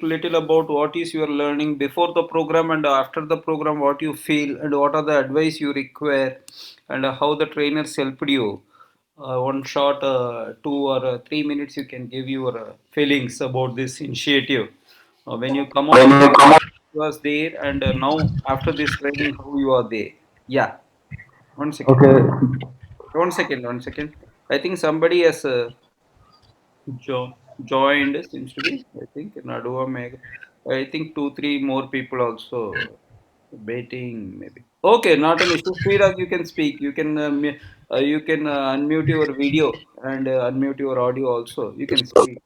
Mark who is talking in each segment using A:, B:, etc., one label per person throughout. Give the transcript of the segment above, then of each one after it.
A: little about what is your learning before the program and after the program, what you feel and what are the advice you require, and how the trainers helped you? One short 2 or 3 minutes, you can give your feelings about this initiative. When you come out
B: When
A: from
B: you come out.
A: was there, and now after this training, how you are there? Yeah, one second.
B: Okay.
A: 1 second, 1 second. I think somebody has joined. Seems to be. I think Nadua Meg. I think two, three more people also waiting. Maybe. Okay, not an issue. Sriraj, you can speak. You can unmute your video and unmute your audio also. You can speak.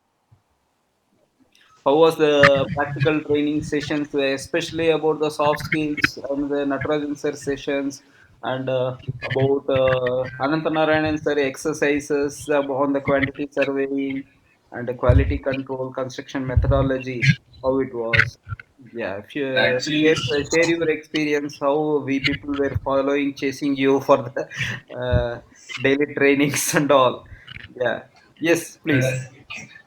A: How was the practical training sessions, especially about the soft skills and the Natarajan sir sessions, and about Anantanarayanan sir exercises on the quantity surveying and the quality control, construction methodology, how it was? Yeah, if you
B: Actually,
A: share your experience, how we people were following, chasing you for the daily trainings and all. Yeah, yes,
B: uh,
A: please.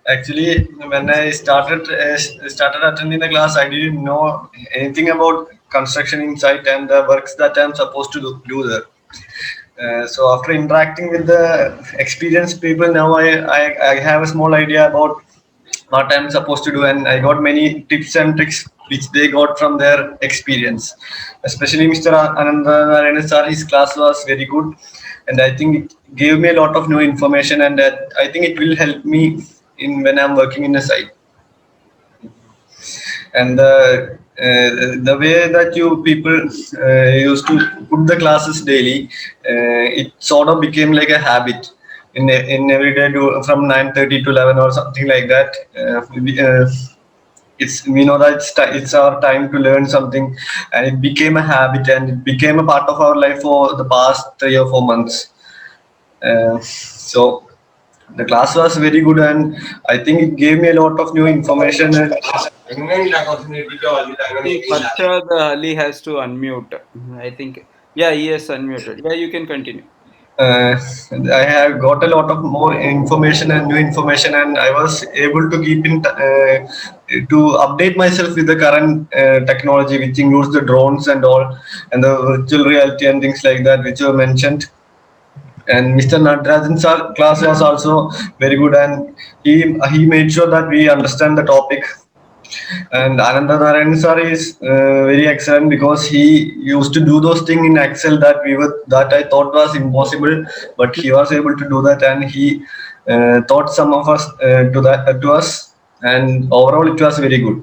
B: actually, when I started attending the class, I didn't know anything about construction inside and the works that I'm supposed to do there. So after interacting with the experienced people, now I have a small idea about what I'm supposed to do, and I got many tips and tricks which they got from their experience. Especially Mr. Ananda Narayana sir, his class was very good, and I think it gave me a lot of new information, and I think it will help me in when I'm working in a site. And the way that you people used to put the classes daily, it sort of became like a habit in every day do from 9:30 to 11 or something like that. It's we know that it's our time to learn something, and it became a habit and it became a part of our life for the past 3 or 4 months. So the class was very good, and I think it gave me a lot of new information.
A: I think Farshad Ali has to unmute. I think, yeah, he has unmuted. Yeah, you can continue.
B: uh, I have got a lot of more information and new information, and I was able to keep to update myself with the current technology, which includes the drones and all, and the virtual reality and things like that, which you mentioned. And Mr. Natarajan's class was also very good, and he made sure that we understand the topic. And Ananda Narayan sir is very excellent because he used to do those things in Excel that I thought was impossible, but he was able to do that, and he taught some of us to us, and overall it was very good.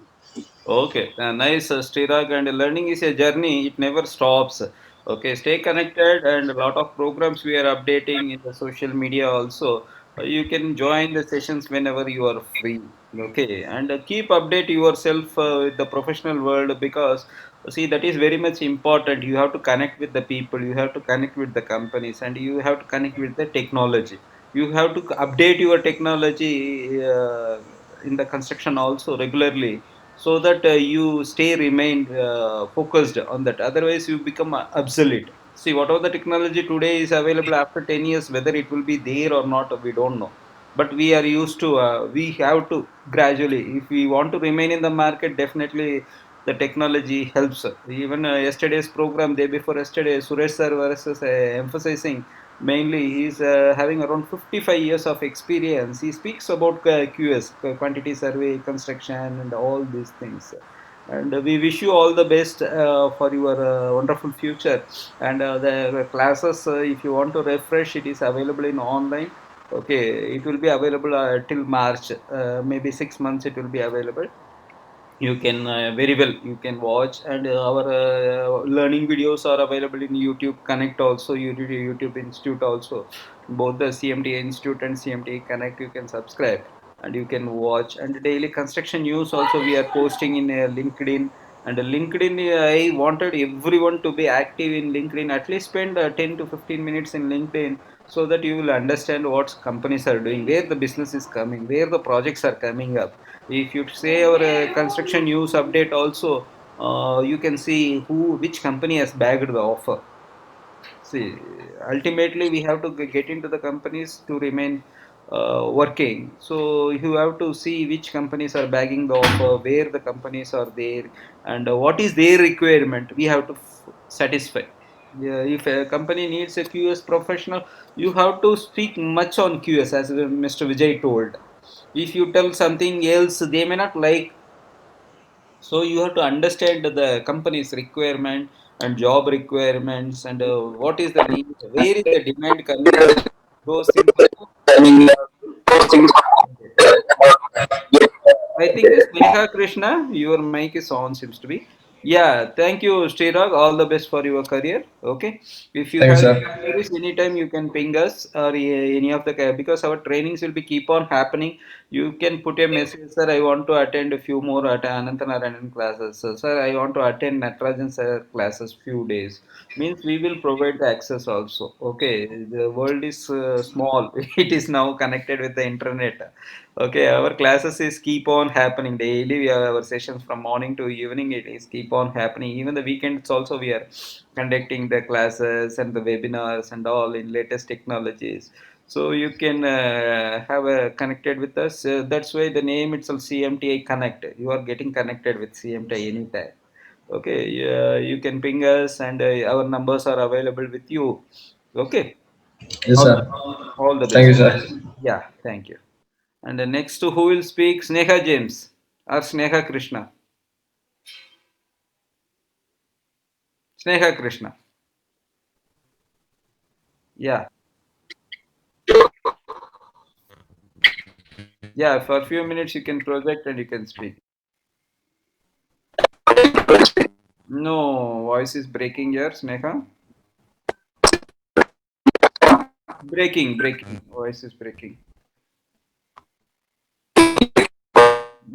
A: Okay, nice, Srirag. And learning is a journey; it never stops. Okay, stay connected, and a lot of programs we are updating in the social media also. You can join the sessions whenever you are free. Okay, and keep update yourself with the professional world, because see, that is very much important. You have to connect with the people, you have to connect with the companies, and you have to connect with the technology. You have to update your technology in the construction also regularly, so that you stay remain focused on that. Otherwise you become obsolete. See, whatever the technology today is available, after 10 years whether it will be there or not, we don't know. But we are used to, we have to gradually, if we want to remain in the market, definitely the technology helps. Even yesterday's program, day before yesterday, Suresh sir was emphasizing, mainly he's having around 55 years of experience. He speaks about QS, quantity survey, construction, and all these things. And we wish you all the best for your wonderful future. And the classes, if you want to refresh, it is available in online. Okay, it will be available till March, maybe 6 months it will be available. You can very well you can watch, and our learning videos are available in YouTube Connect also, YouTube Institute also. Both the CMT Institute and CMT Connect, you can subscribe and you can watch. And daily construction news also we are posting in LinkedIn. And LinkedIn, I wanted everyone to be active in LinkedIn, at least spend 10 to 15 minutes in LinkedIn, so that you will understand what companies are doing, where the business is coming, where the projects are coming up. If you say our construction news update also, you can see which company has bagged the offer. See, ultimately we have to get into the companies to remain. working. So you have to see which companies are bagging the offer, where the companies are there, and what is their requirement. We have to satisfy. Yeah, if a company needs a QS professional, you have to speak much on QS, as Mr. Vijay told. If you tell something else, they may not like. So you have to understand the company's requirement and job requirements, and what is the need, where is the demand coming from. Those things also you have to get. I think Sneha Krishna, your mic is on, seems to be. Yeah, thank you, Srirag. All the best for your career. Okay, if you
B: Thank you,
A: have any
B: sir.
A: queries anytime, you can ping us or any of the because our trainings will be keep on happening. You can put a message, sir. I want to attend a few more at Anantanarayanan classes. Sir, I want to attend Natarajan sir classes few days. Means we will provide the access also. Okay, the world is small. It is now connected with the internet. Okay, our classes is keep on happening daily. We have our sessions from morning to evening. It is keep on happening. Even the weekends also we are conducting the classes and the webinars and all in latest technologies. So you can have a connected with us. That's why the name itself CMTI Connect. You are getting connected with CMTI anytime. Okay, you can ping us and our numbers are available with you. Okay,
B: Yes,
A: all,
B: sir.
A: all the
B: Thank
A: best.
B: you, sir.
A: Yeah, thank you. And the next who will speak? Sneha James or Sneha Krishna? Sneha Krishna. Yeah. Yeah. For a few minutes you can project and you can speak. No, voice is breaking here, Sneha. Breaking, breaking. Voice is breaking.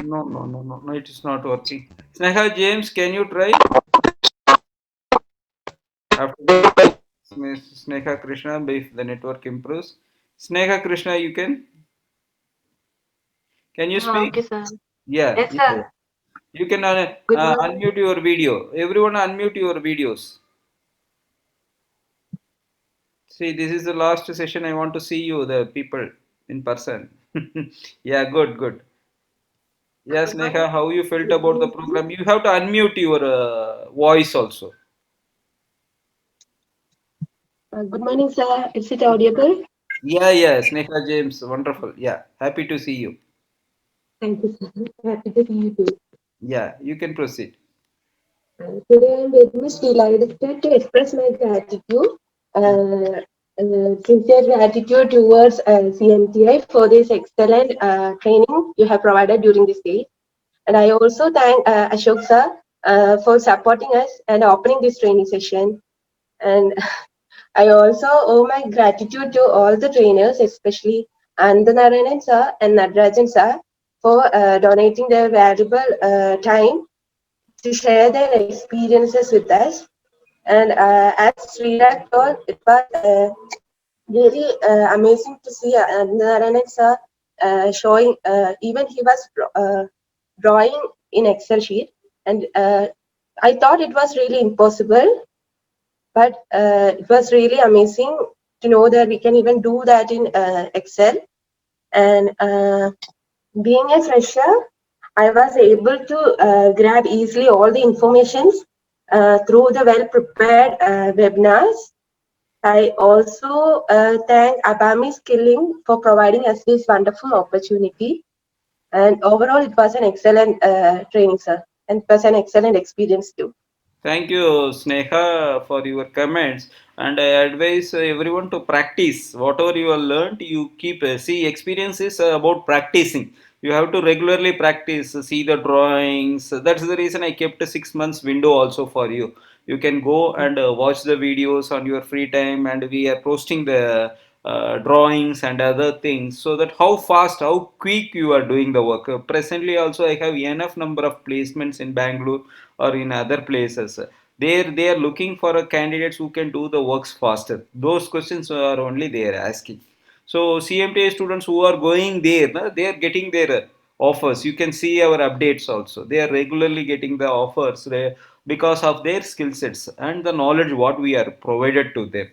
A: No, no, no, no, no. It is not working. Sneha James, can you try after that? Sneha Krishna, if the network improves. Sneha Krishna, you can. Can you speak?
C: Okay, sir.
A: Yeah,
C: Yes,
A: yeah,
C: sir.
A: yeah. You can
C: Good morning.
A: unmute your video. Everyone unmute your videos. See, this is the last session. I want to see you, the people in person. Yeah, good, good. Yes,
C: Good morning.
A: Neha, how you felt
C: Good
A: about the
C: morning.
A: program? You have to unmute your voice also.
C: Good morning, sir. Is it audible?
A: Yeah, yeah, Sneha James, wonderful. Yeah, happy to see you.
C: Thank you, sir. Happy to see you too.
A: Yeah, you can proceed.
C: Today I'm very much delighted to express my gratitude, sincere gratitude towards CMTI for this excellent training you have provided during this day. And I also thank Ashok sir for supporting us and opening this training session. And I also owe my gratitude to all the trainers, especially Andanarayanan sir and Natarajan sir, for donating their valuable time to share their experiences with us. And as Srirak told, it was really amazing to see Andanarayanan sir showing, even he was drawing in Excel sheet. And I thought it was really impossible, but it was really amazing to know that we can even do that in Excel. And being a fresher, I was able to grab easily all the informations through the well prepared webinars. I also thank Abami Skilling for providing us this wonderful opportunity. And overall, it was an excellent training, sir, and it was an excellent experience too.
A: Thank you, Sneha, for your comments. And I advise everyone to practice whatever you have learned. You keep see experience is about practicing. You have to regularly practice, see the drawings. That's the reason I kept a 6 months window also for you. You can go and watch the videos on your free time, and we are posting the drawings and other things so that how fast, how quick you are doing the work. Presently, also, I have enough number of placements in Bangalore or in other places. They are looking for a candidates who can do the works faster. Those questions are only they are asking. So CMTA students who are going there, na, they are getting their offers. You can see our updates also. They are regularly getting the offers because of their skill sets and the knowledge what we are provided to them.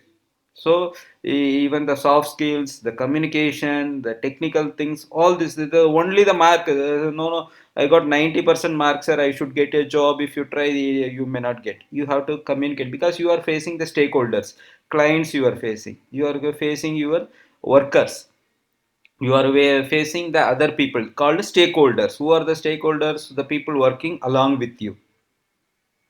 A: So even the soft skills, the communication, the technical things, all this, the only the mark, no, no, I got 90% marks, sir, I should get a job. If you try, you may not get. You have to communicate, because you are facing the stakeholders, clients, you are facing your workers, you are facing the other people called stakeholders. Who are the stakeholders? The people working along with you,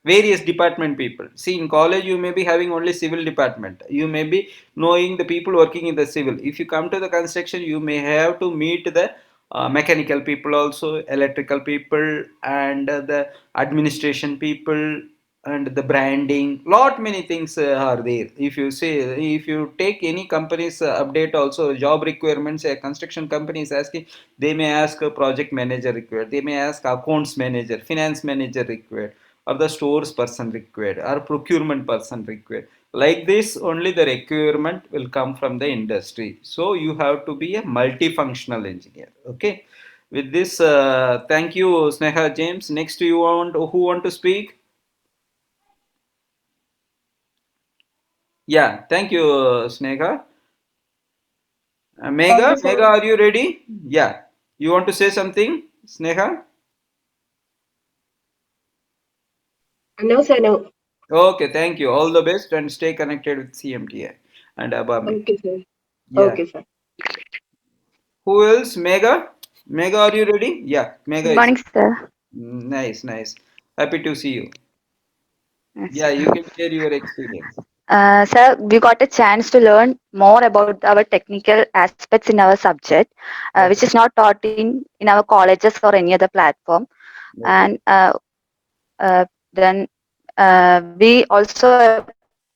A: various department people. See, in college you may be having only civil department, you may be knowing the people working in the civil. If you come to the construction, you may have to meet the mechanical people also, electrical people, and the administration people, and the branding, lot many things are there. If you say, if you take any company's update also, job requirements, a construction company is asking, they may ask a project manager required, they may ask accounts manager, finance manager required, or the stores person required, or procurement person required. Like this only the requirement will come from the industry. So you have to be a multifunctional engineer. Okay, with this, thank you, Sneha. James, next, you want, who want to speak? Yeah, thank you, Sneha.
C: Thank
A: Mega,
C: you,
A: Mega,
C: sir.
A: are you ready? Yeah, you want to say something, Sneha?
C: No, sir, no.
A: Okay, thank you. All the best and stay connected with CMTI and Abami.
C: Okay, sir.
A: Yeah.
C: Okay, sir.
A: Who else? Mega? Mega, are you ready? Yeah, Mega
D: Good
A: is.
D: morning, sir.
A: Nice, nice. Happy to see you.
D: Yes.
A: Yeah, you can share your experience.
D: Sir, we got a chance to learn more about our technical aspects in our subject, which
A: Okay,
D: is not taught in our colleges or any other platform.
A: okay.
D: And then we also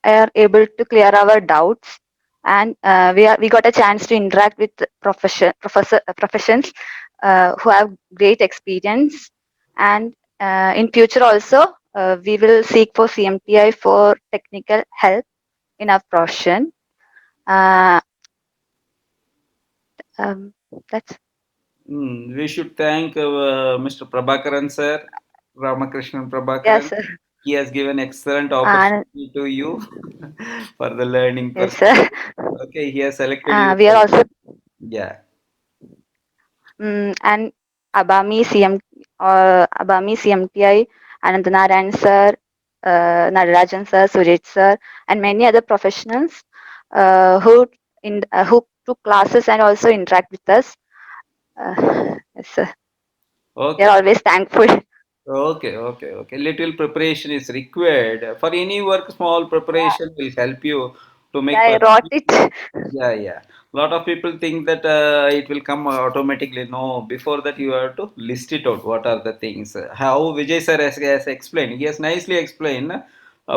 D: are able to clear our doubts, and we got a chance to interact with professions who have great experience, and in future also we will seek for CMTI for technical help in our profession. Uh, um, that's
A: We should thank Mr. Prabhakaran sir, Ramakrishnan
D: yes,
A: Prabhakaran.
D: sir.
A: He has given excellent
D: And
A: opportunity to you for the learning
D: yes, sir.
A: perspective. Okay, he has selected you
D: We
A: for,
D: are also
A: yeah.
D: and Abami CMTI, Anandanarayan sir, Nadarajan sir, Suresh sir, and many other professionals who took classes and also interact with us. Yes, sir. We
A: Okay.
D: are always thankful.
A: Okay, okay, okay. Little preparation is required. For any work, small
D: Yeah,
A: preparation will help you to
D: yeah,
A: make
D: I wrote
A: perfect.
D: it.
A: Yeah, yeah. A lot of people think that it will come automatically. No, before that you have to list it out. What are the things? How Vijay sir has explained. He has nicely explained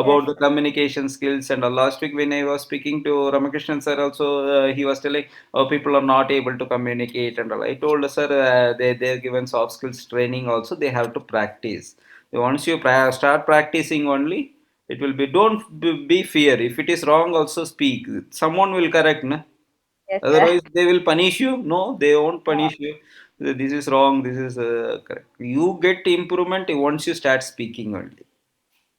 D: Yes,
A: about the communication skills. And last week when I was speaking to Ramakrishnan sir, also he was telling, oh, people are not able to communicate and all. I told sir, they're given soft skills training also. They have to practice. Once you start practicing only, it will be, don't be fear. If it is wrong, also speak. Someone will correct, na?
D: yes, sir.
A: Otherwise, they will punish you. No, they won't
D: No,
A: punish you. This is wrong. This is correct. You get improvement once you start speaking only.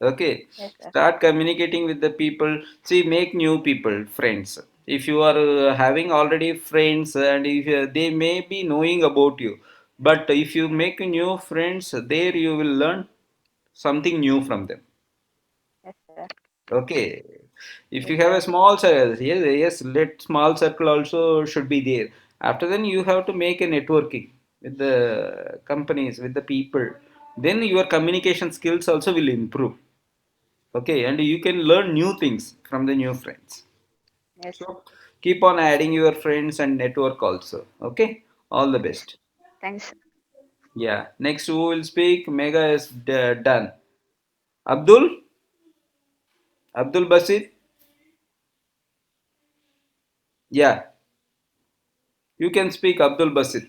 A: Okay,
D: yes, sir.
A: start communicating with the people. See, make new people, friends. If you are having already friends, and if they may be knowing about you, but if you make new friends, there you will learn something new from them.
D: Yes, sir.
A: Okay. If
D: Yes,
A: you have a
D: sir.
A: small circle, yes, yes, let small circle also should be there. After then, you have to make a networking with the companies, with the people. Then your communication skills also will improve. Okay, and you can learn new things from the new friends.
D: Yes,
A: So keep on adding your friends and network also. Okay, all the best.
D: thanks.
A: Yeah. Next, who will speak? Mega is done. Abdul, Abdul Basit. Yeah, you can speak, Abdul Basit.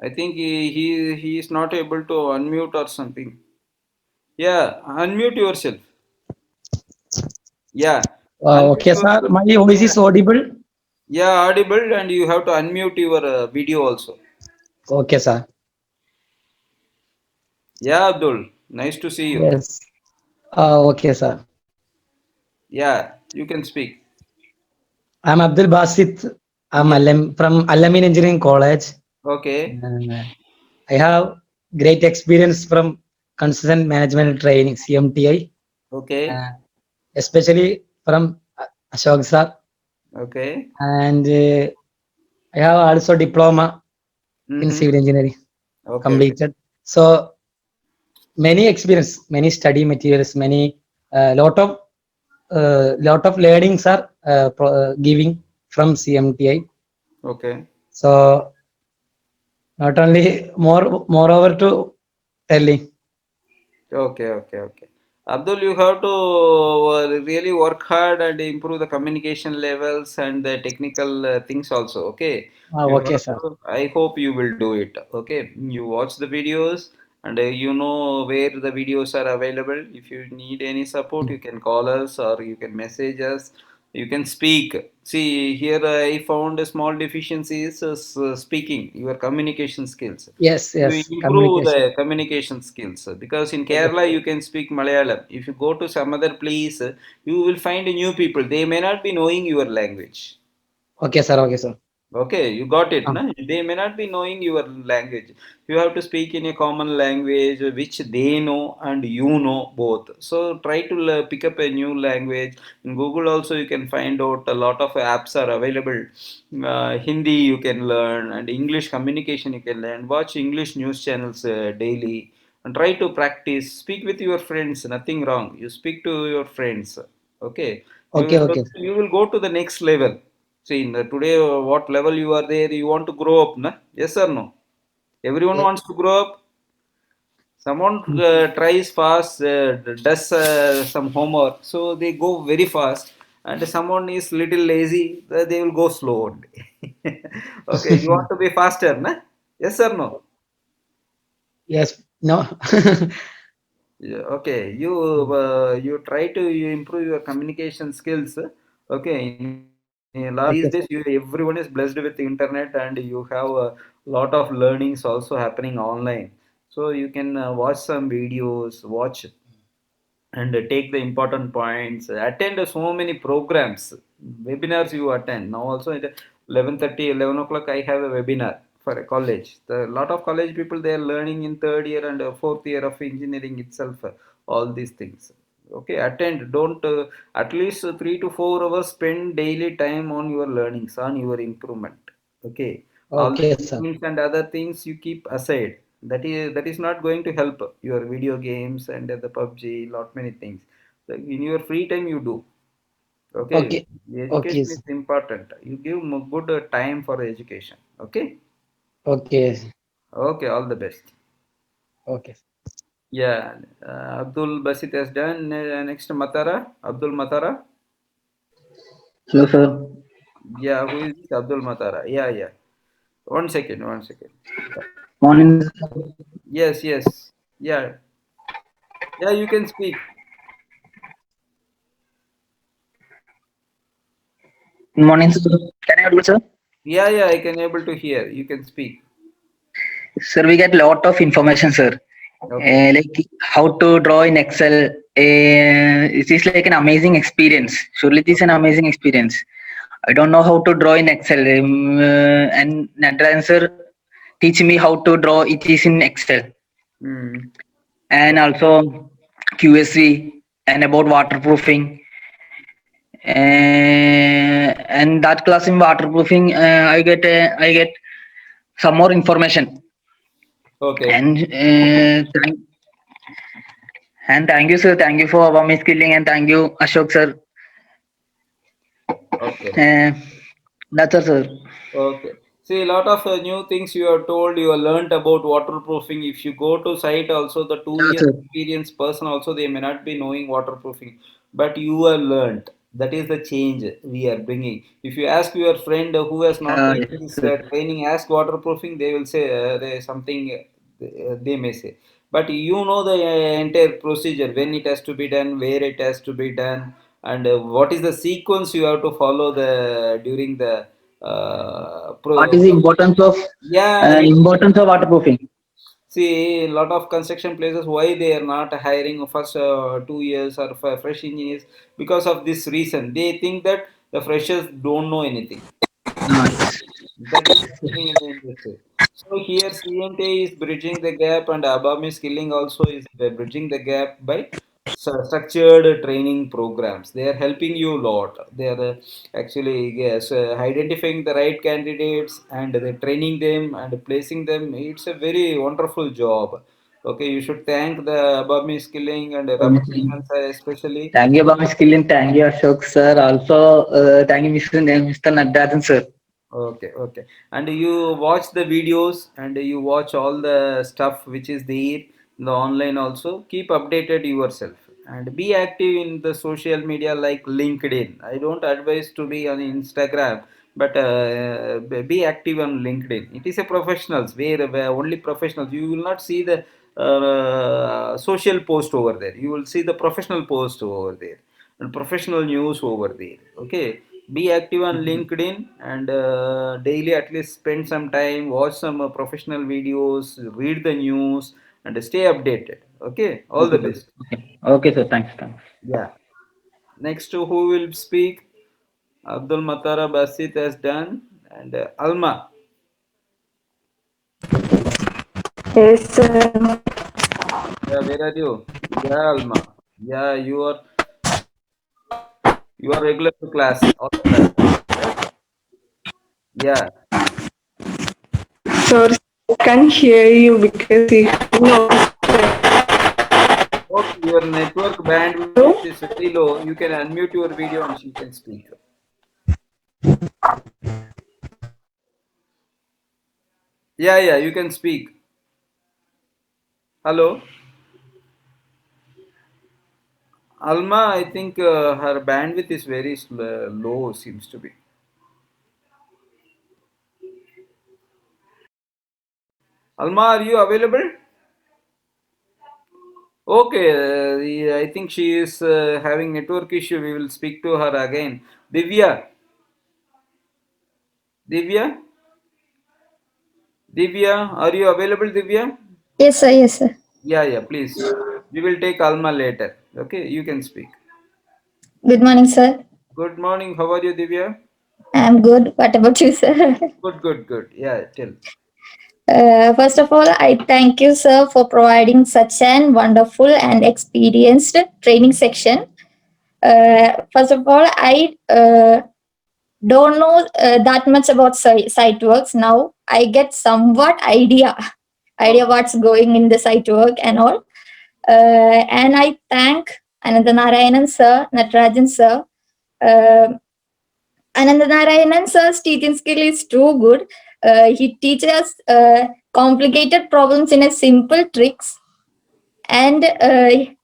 A: I think he is not able to unmute or something. Yeah, unmute yourself. Yeah, unmute
E: Okay, sir.
A: yourself.
E: My voice
A: Yeah,
E: is audible.
A: yeah, audible, and you have to unmute your video also.
E: Okay, sir.
A: Yeah, Abdul. Nice to see you.
E: Yes. Okay, sir.
A: Yeah, you can speak.
E: I'm Abdul Basit. I'm
A: Yeah.
E: from Alamin Engineering College.
A: Okay.
E: Uh, I have great experience from Consultant Management Training (CMTI),
A: Okay.
E: uh, especially from Ashok sir.
A: Okay.
E: And I have also diploma in
A: Mm-hmm.
E: civil engineering
A: Okay. Okay.
E: completed. So many experience, many study materials, many lot of learnings are giving from CMTI.
A: Okay.
E: So not only moreover to telling.
A: Okay, okay, okay. Abdul, you have to really work hard and improve the communication levels and the technical things also. Okay, you
E: Okay,
A: have
E: sir.
A: to. I hope you will do it. Okay, you watch the videos and you know where the videos are available. If you need any support, you can call us or you can message us. You can speak. See, here I found a small deficiency is speaking, your communication skills.
E: Yes,
A: To
E: yes.
A: improve
E: Communication.
A: the communication skills because in
E: Okay,
A: Kerala you can speak Malayalam. If you go to some other place, you will find new people. They may not be knowing your language.
E: okay, sir. Okay, sir.
A: Okay, you got it,
E: Um,
A: na? They may not be knowing your language. You have to speak in a common language which they know and you know both. So try to pick up a new language. In Google also you can find out a lot of apps are available. Hindi you can learn and English communication you can learn. Watch English news channels daily and try to practice. Speak with your friends. Nothing wrong. You speak to your friends. Okay,
E: okay, okay.
A: you will go to the next level. See, in the today, what level you are there, you want to grow up, na? Yes or no? Everyone
E: Ye-
A: wants to grow up. Someone
E: mm,
A: tries fast, does some homework, so they go very fast. And someone is little lazy, they will go slow only. Okay, you want to be faster, na? Yes or no?
E: Yes. No.
A: Yeah, okay, you try to you improve your communication skills. Okay, in last these
E: Okay,
A: days
E: sir.
A: you everyone is blessed with the internet and you have a lot of learnings also happening online. So you can watch some videos, watch and take the important points, attend so many programs, webinars you attend now also at 11:30 11 o'clock I have a webinar for a college. The lot of college people they are learning in third year and fourth year of engineering itself, all these things. Okay, attend, don't at least 3 to 4 hours spend daily time on your learnings, on your improvement. Okay, all
E: Okay,
A: the
E: sir.
A: games and other things you keep aside. That is not going to help your video games and the PUBG, lot many things. Like in your free time you do. Okay,
E: Okay.
A: the
E: Okay,
A: education is
E: sir.
A: important. You give good time for education. Okay,
E: Okay.
A: okay, all the best.
E: Okay.
A: Yeah, Abdul Basit has done. Next Matara, Abdul Matara.
F: Hello, sir.
A: Yeah, who is this Abdul Matara? Yeah, yeah. One second, one second.
F: Morning.
A: Yes, yes. Yeah, yeah. You can speak.
F: Morning, sir. Can I audible, sir?
A: Yeah, yeah. I can able to hear. You can speak.
F: Sir, we get lot of information, sir.
A: Okay.
F: Like how to draw in Excel. It is like an amazing experience. Surely, it is an amazing experience. I don't know how to draw in Excel, and Natarajan sir teach me how to draw. It is in Excel,
A: Hmm.
F: and also QSV and about waterproofing. And that class in waterproofing, I get some more information.
A: Okay.
F: And thank you, sir. Thank you for Awami Skilling, and thank you, Ashok sir.
A: Okay.
F: Uh, that's all, sir.
A: Okay. See, a lot of new things you have told, you have learnt about waterproofing. If you go to site, also the two
F: Yeah,
A: years
F: sir.
A: experienced person, also they may not be knowing waterproofing, but you have learnt. That is the change we are bringing. If you ask your friend who has not
F: Yes,
A: taken this
F: sir.
A: training, ask waterproofing, they will say there is something they may say. But you know the entire procedure, when it has to be done, where it has to be done, and what is the sequence you have to follow the during the
F: What is the
A: yeah,
F: importance of waterproofing?
A: See, a lot of construction places, why they are not hiring first 2 years or fresh engineers? Because of this reason. They think that the freshers don't know anything.
F: Nice.
A: That is happening in the industry. So here CNTA is bridging the gap, and Abami Skilling also is bridging the gap by structured training programs. They are helping you a lot. They are actually, yes, identifying the right candidates and they training them and placing them. It's a very wonderful job. Okay, you should thank the Abami Skilling and Ramakrishnan sir especially.
F: Thank you, Bami Skillin. Thank you, Ashok sir. Also, thank you, Mr. Natarajan sir.
A: Okay, okay. And you watch the videos and you watch all the stuff which is there in the online also. Keep updated yourself and be active in the social media like LinkedIn. I don't advise to be on Instagram, but be active on LinkedIn. It is a professionals where only professionals. You will not see the social post over there. You will see the professional post over there and professional news over there. Okay, be active on LinkedIn and daily at least spend some time, watch some professional videos, read the news, and stay updated. Okay, all the
F: Okay, sir.
A: best.
F: Okay. Okay, sir. Thanks. Thanks.
A: Yeah. Next, who will speak? Abdul Matara Basit has done, and Alma.
G: Yes, sir.
A: Yeah, where are you? Yeah, Alma. Yeah, you are regular to class, all the classes. Yes. Yeah.
G: Sorry, I can't hear you because you no.
A: Okay, your network bandwidth is very low. You can unmute your video and you can speak. Yeah, yeah, you can speak. Hello, Alma. I think her bandwidth is very low. Seems to be. Alma, are you available? Okay, yeah, I think she is having network issue. We will speak to her again. Divya, Divya, Divya, are you available, Divya?
H: Yes, sir. Yes, sir.
A: Yeah, yeah, please. We will take Alma later. Okay, you can speak.
H: Good morning, sir.
A: Good morning. How are you, Divya?
H: I'm good. What about you, sir?
A: Good, good, good. Yeah, tell.
H: First of all, I thank you, sir, for providing such an wonderful and experienced training section. First of all, I don't know that much about site works. Now I get somewhat idea
A: Okay.
H: what's going in the site work and all. And I thank Anandanarayanan sir, Natarajan sir. Uh, Anandanarayanan sir's teaching skill is too good. He teaches us complicated problems in a simple tricks, and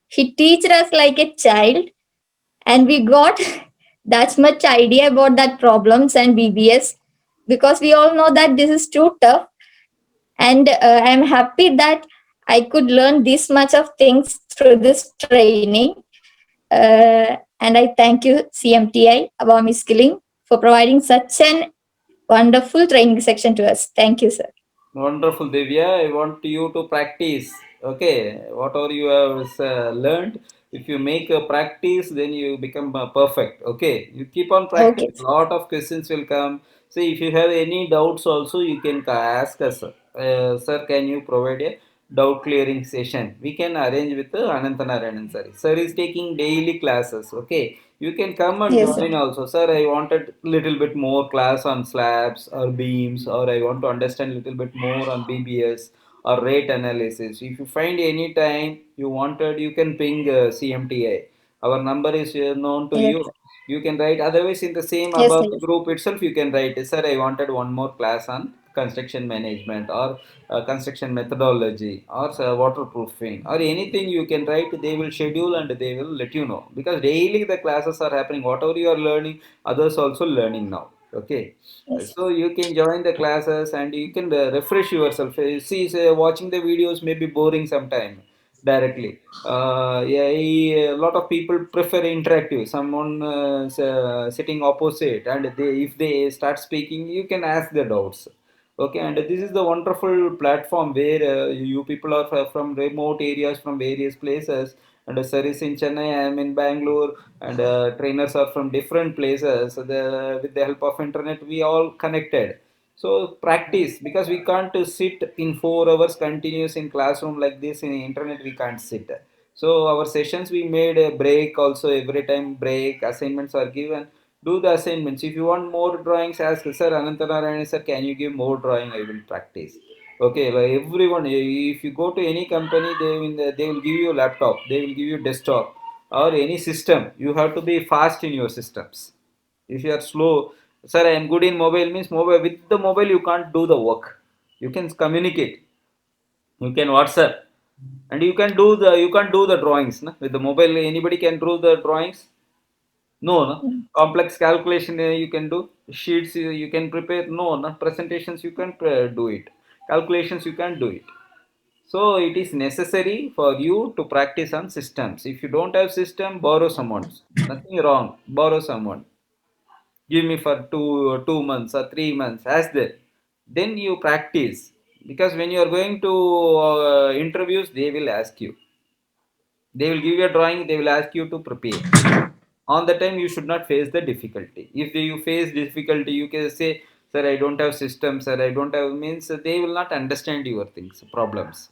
H: he teaches us like a child. And we got that much idea about that problems and BBS because we all know that this is too tough. And I'm happy that I could learn this much of things through this training. And I thank you, CMTI, Awami Skilling, for providing such an wonderful training section to us. Thank you, sir.
A: Wonderful, Divya. I want you to practice. Okay, whatever you have learned, if you make a practice, then you become perfect. Okay, you keep on practice.
H: Okay.
A: Lot of questions will come. See, if you have any doubts, also you can ask us. Sir, can you provide a doubt clearing session? We can arrange with Anantanarayanan sir. Sir is taking daily classes. Okay, you can come and
H: Yes, sir.
A: join also. Sir, I wanted little bit more class on slabs or beams, or I want to understand little bit more on BBS or rate analysis. If you find any time you wanted, you can ping CMTI. Our number is known to
H: Yes,
A: you. You can write. Otherwise, in the same
H: yes, sir.
A: above group itself, you can write, sir, I wanted one more class on construction management or construction methodology or waterproofing or anything you can write. They will schedule and they will let you know because daily the classes are happening. Whatever you are learning, others also learning now. Okay,
H: Yes,
A: so you can join the classes and you can refresh yourself. See, say, watching the videos may be boring sometime directly. Yeah, a lot of people prefer interactive. Someone sitting opposite, and if they start speaking, you can ask the doubts. Okay, and this is the wonderful platform where you people are from remote areas, from various places, and sir is in Chennai, I am in Bangalore, and trainers are from different places. So with the help of internet, we all connected. So practice, because we can't sit in 4 hours continuous in classroom like this. In internet we can't sit. So our sessions, we made a break also. Every time break, assignments are given. Do the assignments. If you want more drawings, ask sir Anantanarayan sir, can you give more drawing? I will practice. Okay, like everyone, if you go to any company, they will give you laptop, they will give you desktop or any system. You have to be fast in your systems. If you are slow, sir, I am good in mobile, means mobile, with the mobile you can't do the work. You can communicate, you can WhatsApp, and you can't do the drawings. No? With the mobile, anybody can do the drawings. No, no. Complex calculation you can do. Sheets you can prepare. No, no. Presentations you can do it. Calculations you can do it. So it is necessary for you to practice on systems. If you don't have system, borrow someone's. Nothing wrong. Borrow someone. Give me for 2 months or 3 months. Ask them. Then you practice. Because when you are going to interviews, they will ask you. They will give you a drawing. They will ask you to prepare. On the time you should not face the difficulty. If you face difficulty, you can say, sir, I don't have system, sir, I don't have, means they will not understand your things, problems.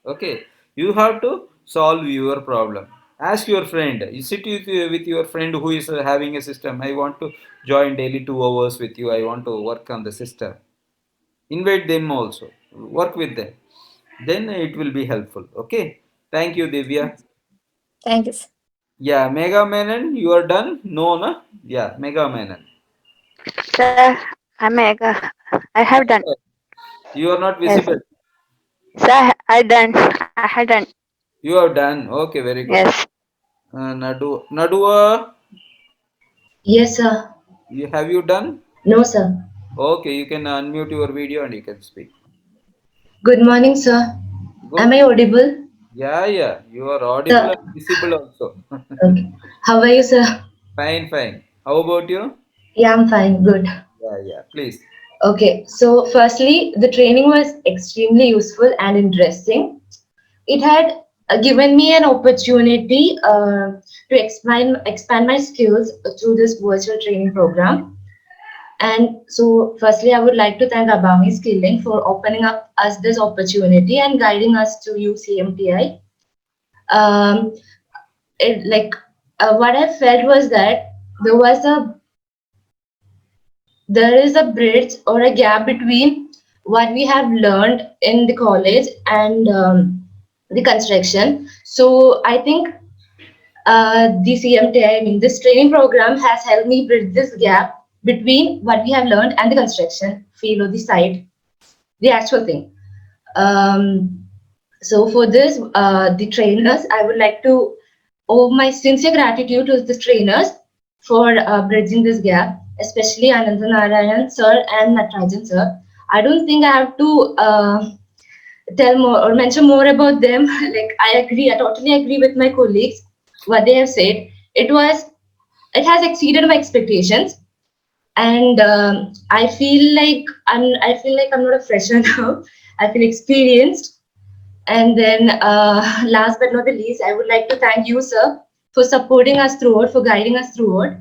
A: Okay, you have to solve your problem. Ask your friend, you sit with your friend who is having a system. I want to join daily 2 hours with you, I want to work on the system. Invite them also, work with them, then it will be helpful. Okay, thank you, Divya.
H: Thank you, sir.
A: Yeah, Mega Menon, you are done? No, no? Yeah, Mega Menon.
D: Sir, I have done.
A: You are not
D: Yes.
A: visible.
D: Sir, I done. I had done.
A: You have done. Okay, very good.
D: Yes.
A: Nadua,
I: Yes, sir.
A: have you done?
I: No, sir.
A: Okay, you can unmute your video and you can speak.
I: Good morning, sir.
A: Good.
I: Am I audible?
A: Yeah, yeah. You are audible
I: Sir.
A: and visible also.
I: Okay. How are you, sir?
A: Fine, fine. How about you?
I: Yeah, I'm fine. Good.
A: Yeah, yeah. Please.
I: Okay. So, firstly, the training was extremely useful and interesting. It had given me an opportunity to expand my skills through this virtual training program. And so, firstly, I would like to thank Abami Skilling for opening up us this opportunity and guiding us to use CMTI. Um, what I felt was that there was a there is a bridge or a gap between what we have learned in the college and the construction. So I think the CMTI, I mean, this training program has helped me bridge this gap between what we have learned and the construction field or the site, the actual thing. So for this, the trainers, I would like to owe my sincere gratitude to the trainers for bridging this gap, especially Anandanarayan sir and Natarajan sir. I don't think I have to tell more or mention more about them. Like I totally agree with my colleagues what they have said. It has exceeded my expectations, and I feel like I'm not a fresher now. I feel experienced. And then, last but not the least, I would like to thank you, sir, for supporting us throughout, for guiding us throughout.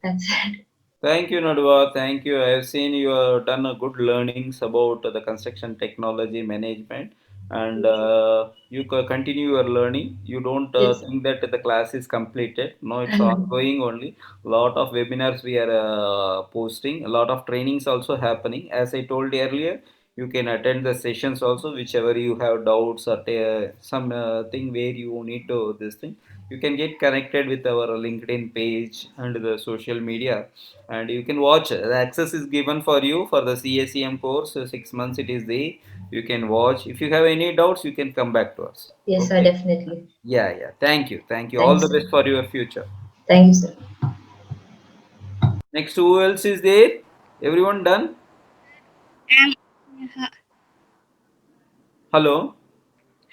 I: That's it.
A: Thank you, Nadua. Thank you. I have seen you have done a good learnings about the construction technology management, and you continue your learning. You don't
I: Yes.
A: think that the class is completed. No, it's ongoing only. Lot of webinars we are posting. A lot of trainings also happening. As I told earlier, you can attend the sessions also, whichever you have doubts or some thing where you need to this thing. You can get connected with our LinkedIn page and the social media, and you can watch. The access is given for you for the CACM course. 6 months it is there. You can watch. If you have any doubts, you can come back to us.
I: Yes, sir,
A: Okay.
I: definitely.
A: Yeah, yeah. Thank you. Thank you. All
I: Thanks,
A: the
I: sir.
A: best for your future.
I: Thank you, sir.
A: Next, who else is there? Everyone done? Hello.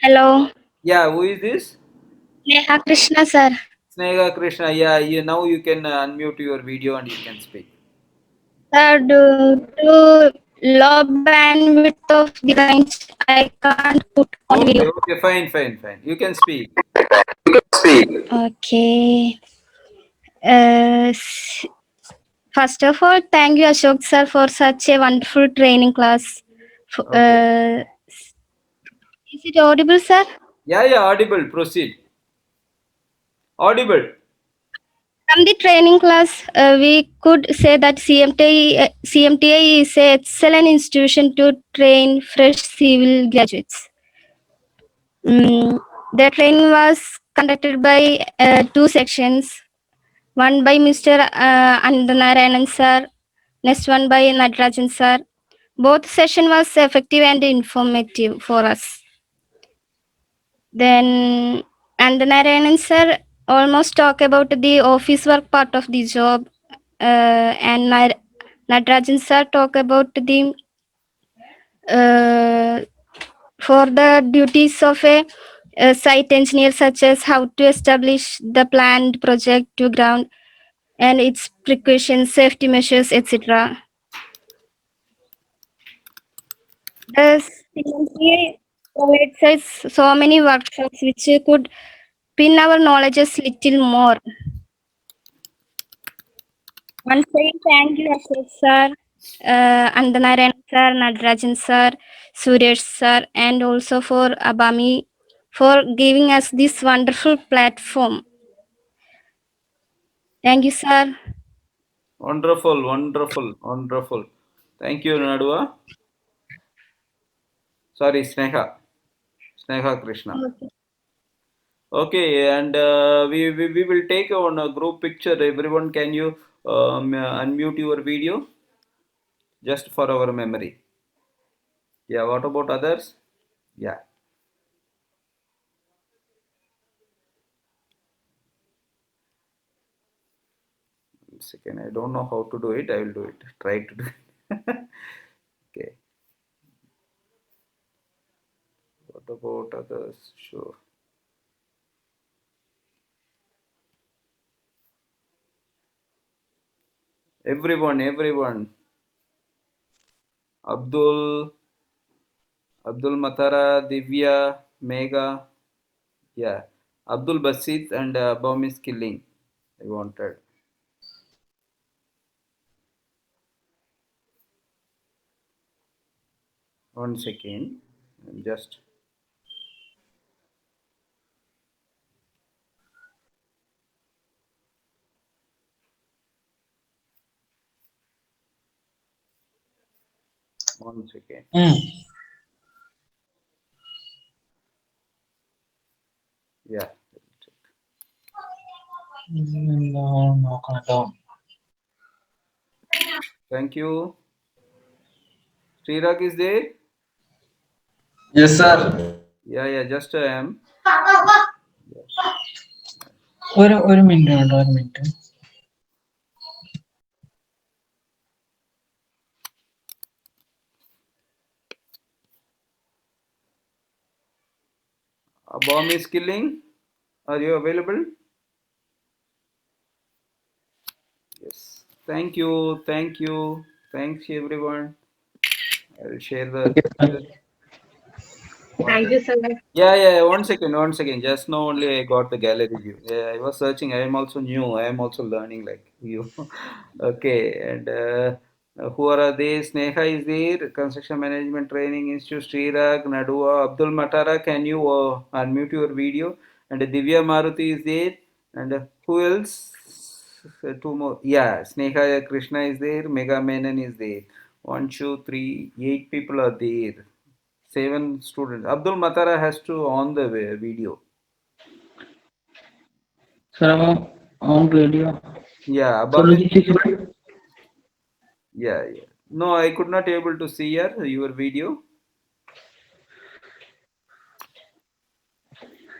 J: Hello,
A: Yeah, who is this?
J: Neha Krishna sir.
A: Snega Krishna. Yeah, now you can unmute your video and you can speak.
J: Sir, do low bandwidth of the lines. I can't put on
A: Okay,
J: video.
A: okay, fine. You can speak.
J: Okay. First of all, thank you, Ashok sir, for such a wonderful training class.
A: Okay.
J: Is it audible, sir?
A: Yeah, audible. Proceed. Audible.
J: From the training class, we could say that CMTA is an excellent institution to train fresh civil graduates. The training was conducted by two sections, one by Mr. Anandanarayanan sir, next one by Natarajan sir. Both session was effective and informative for us. Then Anandanarayanan sir almost talk about the office work part of the job, and Natarajan sir talk about the for the duties of a site engineer, such as how to establish the planned project to ground and its precautions, safety measures, etc. The CMCA provides us so many workshops which could pin our knowledges little more. Once again, thank you, Ashok sir, Andanarayan sir, Natarajan sir, Suresh sir, and also for Abami for giving us this wonderful platform. Thank you, sir.
A: Wonderful. Thank you, Nadua. Sorry, Sneha Krishna. Okay, and we will take on a group picture. Everyone, can you unmute your video just for our memory? Yeah, what about others? Yeah. Second, I don't know how to do it. I will do it. Try to do it. Okay. What about others? Sure. Everyone. Abdul Matara, Divya, Mega. Yeah. Abdul Basit and Bomb is killing. I wanted. One second. Just. One second. Yeah. Thank you. Srirak is there?
B: Yes, sir.
A: Yeah, just I am.
F: ഒരു minute.
A: A bomb is killing. Are you available? Yes. Thank you. Thanks everyone. I will share the.
C: Thank you, sir.
A: Yeah. One second. Just now only I got the gallery view. Yeah, I was searching. I am also new. I am also learning like you. Okay, and who are they? Sneha is there. Construction Management Training Institute. Srirag, Nadua, Abdul Matara. Can you unmute your video? And Divya Maruti is there. And who else? Two more. Yeah, Sneha Krishna is there. Mega Menon is there. 1, 2, 3, 8 people are there. 7 students. Abdul Matara has to on the video.
F: Sir, on video.
A: Yeah, yeah. No, I could not able to see your video.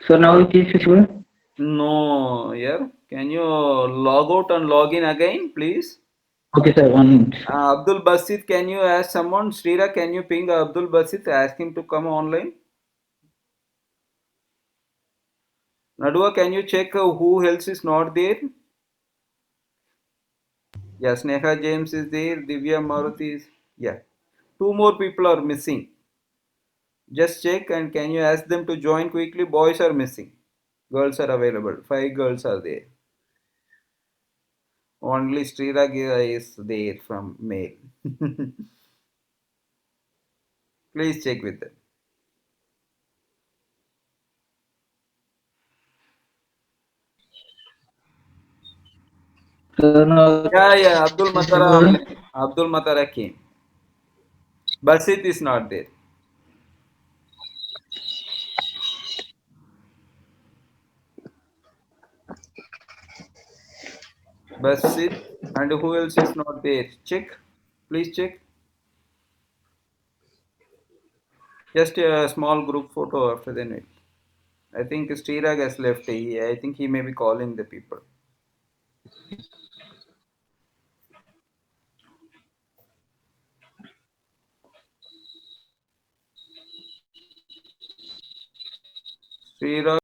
F: So now it is visible?
A: No, yeah. Can you log out and log in again, please?
F: Okay, sir. One.
A: Abdul Basit, can you ask someone? Srira, can you ping Abdul Basit? Ask him to come online. Nadua, can you check who else is not there? Yeah, Sneha James is there. Divya Maruti is. Yeah. Two more people are missing. Just check and can you ask them to join quickly? Boys are missing. Girls are available. 5 girls are there. Only Srirag is there from male. Please check with them. Yeah, Abdul Matara came. Basit is not there. Basit and who else is not there? Check. Please check. Just a small group photo after the night. I think Srirag has left. I think he may be calling the people. Srirag.